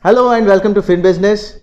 Hello and welcome to FinBusiness.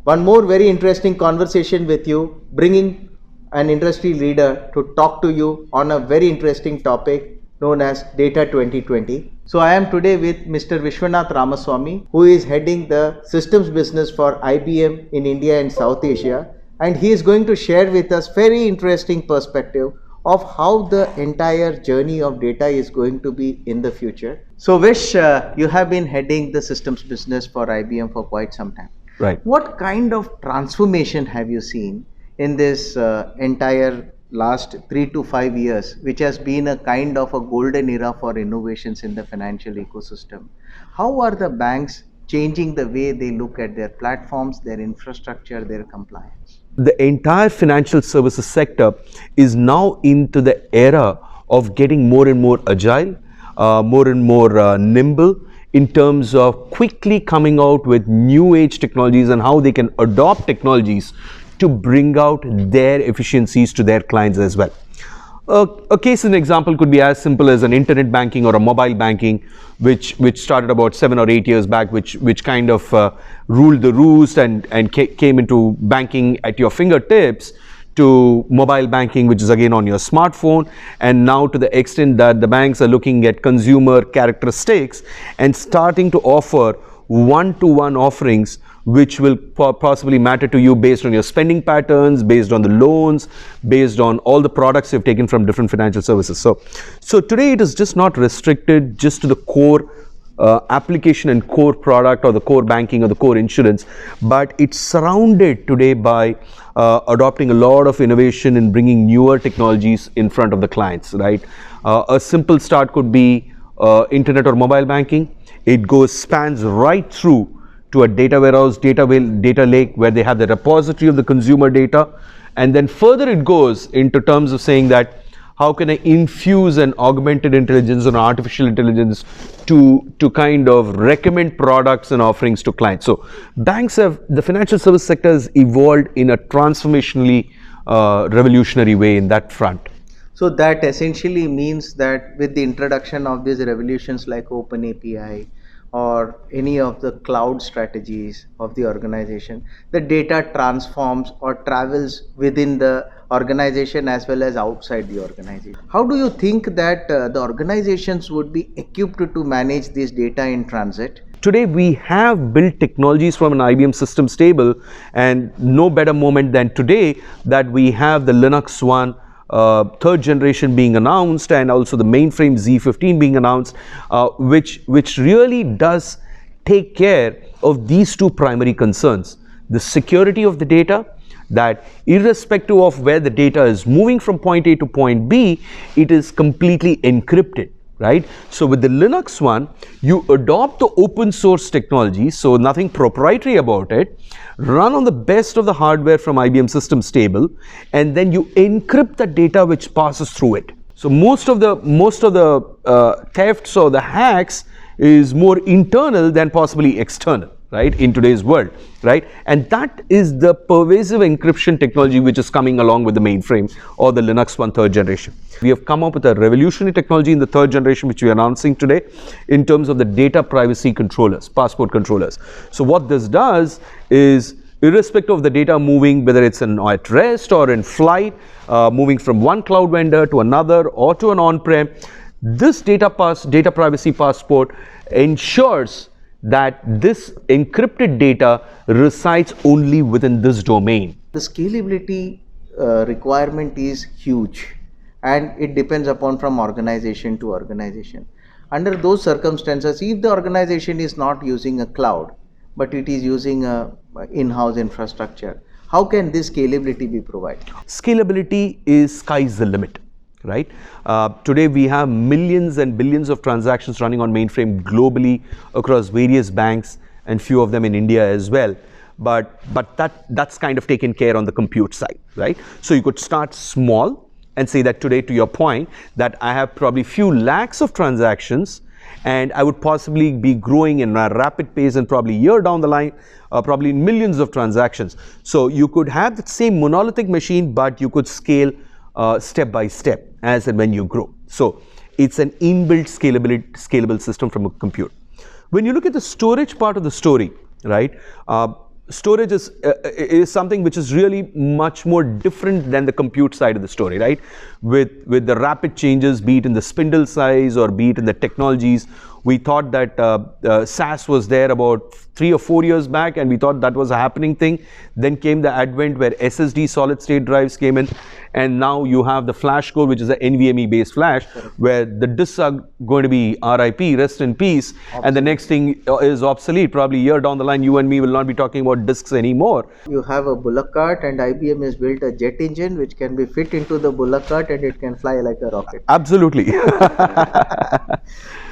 One more very interesting conversation with you, bringing an industry leader to talk to you on a very interesting topic known as Data 2020. So I am today with Mr. Vishwanath Ramaswamy, who is heading the systems business for IBM in India and South Asia, and he is going to share with us very interesting perspective of how the entire journey of data is going to be in the future. So Vish, you have been heading the systems business for IBM for quite some time. Right. What kind of transformation have you seen in this entire last 3 to 5 years, which has been a kind of a golden era for innovations in the financial ecosystem? How are the banks changing the way they look at their platforms, their infrastructure, their compliance? The entire financial services sector is now into the era of getting more and more agile, more and more nimble in terms of quickly coming out with new age technologies and how they can adopt technologies to bring out their efficiencies to their clients as well. A case and example could be as simple as an internet banking or a mobile banking, which started about 7 or 8 years back, which kind of ruled the roost and came into banking at your fingertips, to mobile banking, which is again on your smartphone, and now to the extent that the banks are looking at consumer characteristics and starting to offer one-to-one offerings which will possibly matter to you based on your spending patterns, based on the loans, based on all the products you've taken from different financial services. So today it is just not restricted just to the core application and core product or the core banking or the core insurance, but it's surrounded today by adopting a lot of innovation and bringing newer technologies in front of the clients, right? A simple start could be internet or mobile banking. It spans right through to a data warehouse, data lake, where they have the repository of the consumer data, and then further it goes into terms of saying that how can I infuse an augmented intelligence or artificial intelligence to kind of recommend products and offerings to clients. So the financial service sector has evolved in a transformationally revolutionary way in that front. So that essentially means that with the introduction of these revolutions like Open API or any of the cloud strategies of the organization, the data transforms or travels within the organization as well as outside the organization. How do you think that the organizations would be equipped to manage this data in transit? Today we have built technologies from an IBM systems table, and no better moment than today that we have the Linux One third generation being announced, and also the mainframe Z15 being announced, which really does take care of these two primary concerns: the security of the data, that irrespective of where the data is moving from point A to point B, it is completely encrypted, right? So with the Linux One, you adopt the open source technology, so nothing proprietary about it, run on the best of the hardware from IBM systems table, and then you encrypt the data which passes through it. So most of the thefts or the hacks is more internal than possibly external, right, in today's world, right? And that is the pervasive encryption technology which is coming along with the mainframe or the Linux One third generation. We have come up with a revolutionary technology in the third generation which we are announcing today in terms of the data privacy controllers, passport controllers. So what this does is, irrespective of the data moving, whether it's at rest or in flight, moving from one cloud vendor to another or to an on-prem, this data privacy passport ensures that this encrypted data resides only within this domain. The scalability requirement is huge, and it depends upon from organization to organization. Under those circumstances, if the organization is not using a cloud, but it is using a in-house infrastructure, how can this scalability be provided? Scalability is sky's the limit, right? Today we have millions and billions of transactions running on mainframe globally across various banks and few of them in India as well. But that's kind of taken care on the compute side, right? So you could start small and say that today, to your point, that I have probably few lakhs of transactions, and I would possibly be growing in a rapid pace, and probably year down the line, probably millions of transactions. So you could have the same monolithic machine, but you could scale step by step as and when you grow. So it's an inbuilt scalable system from a compute. When you look at the storage part of the story, right? Storage is something which is really much more different than the compute side of the story, right? With the rapid changes, be it in the spindle size or be it in the technologies, we thought that SAS was there about 3 or 4 years back, and we thought that was a happening thing. Then came the advent where SSD solid state drives came in, and now you have the flash core, which is the NVMe based flash, where the disks are going to be RIP, rest in peace, and the next thing is obsolete. Probably a year down the line, you and me will not be talking about disks anymore. You have a bullock cart, and IBM has built a jet engine which can be fit into the bullock cart, and it can fly like a rocket. Absolutely.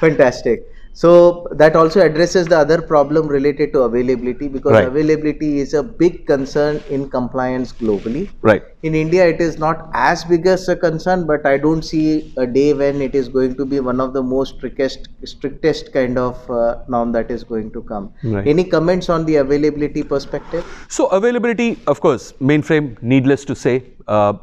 Fantastic. So that also addresses the other problem related to availability, because Right. availability is a big concern in compliance globally. Right. In India, it is not as big as a concern, but I don't see a day when it is going to be one of the most strictest kind of norm that is going to come. Right. Any comments on the availability perspective? So availability, of course, mainframe, needless to say,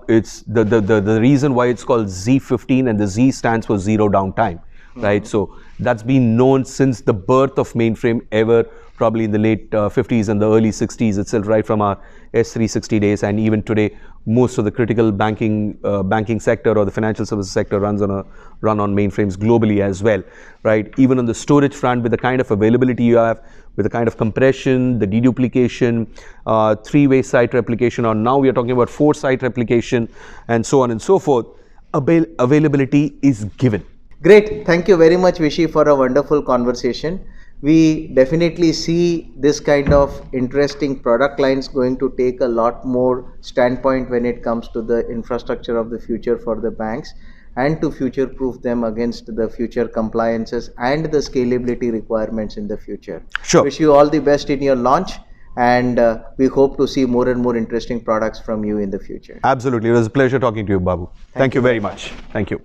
it's the reason why it's called Z15, and the Z stands for zero downtime, right? So that's been known since the birth of mainframe ever, probably in the late 50s and the early 60s itself, right from our S360 days, and even today, most of the critical banking sector or the financial services sector run on mainframes globally as well, right? Even on the storage front, with the kind of availability you have, with the kind of compression, the deduplication, 3-way site replication, or now we are talking about 4-site replication, and so on and so forth, availability is given. Great. Thank you very much, Vishy, for a wonderful conversation. We definitely see this kind of interesting product lines going to take a lot more standpoint when it comes to the infrastructure of the future for the banks, and to future proof them against the future compliances and the scalability requirements in the future. Sure. Wish you all the best in your launch, and we hope to see more and more interesting products from you in the future. Absolutely. It was a pleasure talking to you, Babu. Thank you very much. Thank you.